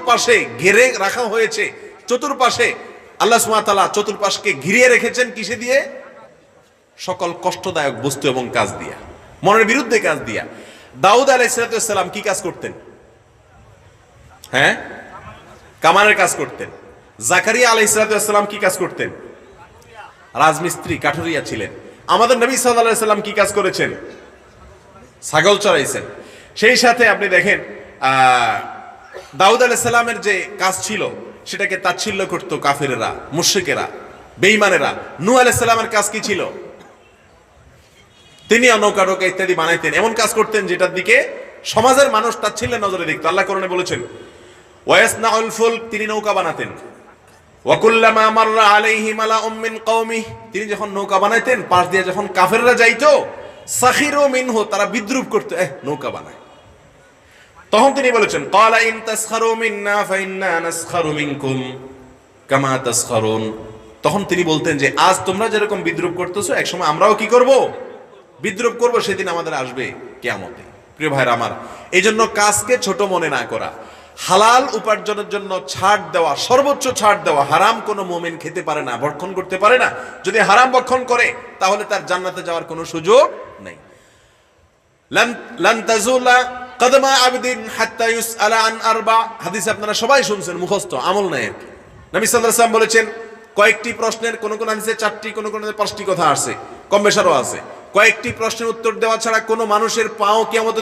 চতুর্পাশে ঘিরে রাখা হয়েছে, চতুর্পাশে আল্লাহ সুবহানাহু ওয়া তাআলা চতুর্পাশকে ঘিরিয়ে রেখেছেন কিসে দিয়ে? সকল কষ্টদায়ক বস্তু এবং কাজ দিয়া, মনের বিরুদ্ধে কাজ দিয়া। দাউদ আলাইহিস সালাম কি কাজ করতেন? হ্যাঁ, কামানের কাজ করতেন। জাকারিয়া আলাইহিস সালাম কি কাজ করতেন? রাজমিস্ত্রি, কাঠুরিয়া ছিলেন। আমাদের নবী সাল্লাল্লাহু আলাইহি সাল্লাম কি কাজ করেছেন? ছাগল চড়াইছেন। সেই সাথে আপনি দেখেন দাউদ আলাইহিস সালামের যে কাজ ছিল সেটাকে তাচ্ছিল্য করতো কাফেরেরা, মুশরিকেরা, বেঈমানেরা। নূহ আলাইহিস সালামের কাজ কি ছিল? তিনি নৌকা টোকা ইত্যাদি বানাইতেন, এমন কাজ করতেন যেটার দিকে সমাজের মানুষ তাচ্ছিল্যের নজরে দেখতো। আল্লাহ কোরআনে বলেছেন ওয়াসনাউল ফুলক, তিনি নৌকা বানাতেন। ওয়াকুল্লামা মাররা আলাইহি মালাউম মিন কওমি, তিনি যখন নৌকা বানাইতেন পাশ দিয়ে যখন কাফেররা যাইতো সাখিরু মিনহু, তারা বিদ্রূপ করতো, নৌকা বানায়। তখন তিনি বলেছেন ক্বালা ইন তাসখারু মিন্না ফাইন্না নাসখারু মিনকুম কামা তাসখারুন। তখন তিনি বলতেন যে আজ তোমরা যেরকম বিদ্রূপ করতেছো একসময় আমরাও কি করব? বিদ্রূপ করব, সেদিন আমাদের আসবে কিয়ামতে। প্রিয় ভাইরা আমার, এই জন্য কাজকে ছোট মনে না করা, হালাল উপার্জনের জন্য ছাড় দেওয়া, সর্বোচ্চ ছাড় দেওয়া। হারাম কোনো মুমিন খেতে পারে না, ভক্ষণ করতে পারে না। যদি হারাম ভক্ষণ করে তাহলে তার জান্নাতে যাওয়ার কোনো সুযোগ নেই। লান তাজুলা কদমা আবদিন হাত্তা ইউসআলা আন আরবা, হাদিস আপনারা সবাই শুনছেন, মুখস্থ, আমল নাই আর কি। নবী সাল্লাল্লাহু আলাইহি ওয়াসাল্লাম বলেছেন কয়েকটি প্রশ্নের, কোন কোন হাদিসে 4টি, কোন কোন 5টি কথা আছে, কম বেশারও আছে। কয়েকটি প্রশ্নের উত্তর দেওয়া ছাড়া কোনো মানুষের পাও কিয়ামতে